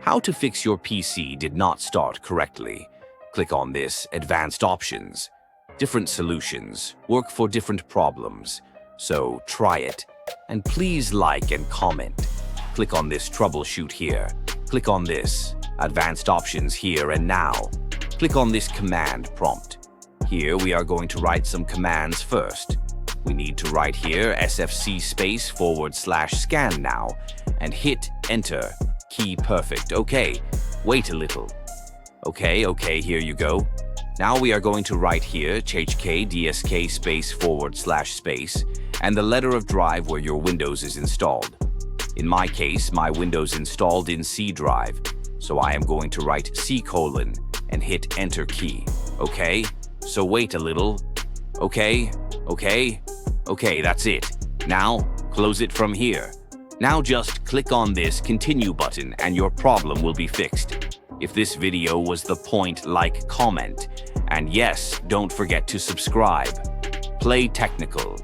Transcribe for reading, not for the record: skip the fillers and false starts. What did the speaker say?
How to fix your PC did not start correctly. Click on this Advanced Options. Different solutions work for different problems, so try it. And please like and comment. Click on this Troubleshoot here. Click on this Advanced Options here and now. Click on this Command Prompt. Here we are going to write some commands first. We need to write here sfc /scan now and hit Enter. Key perfect. Okay, wait a little. Okay, here you go. Now we are going to write here hk dsk and the letter of drive where your Windows is installed. In my case, my Windows installed in C drive, so I am going to write C: and hit Enter key. Okay, so wait a little. Okay, that's it. Now, close it from here. Now just click on this Continue button and your problem will be fixed. If this video was the point, like, comment, and yes, don't forget to subscribe. Play Technical.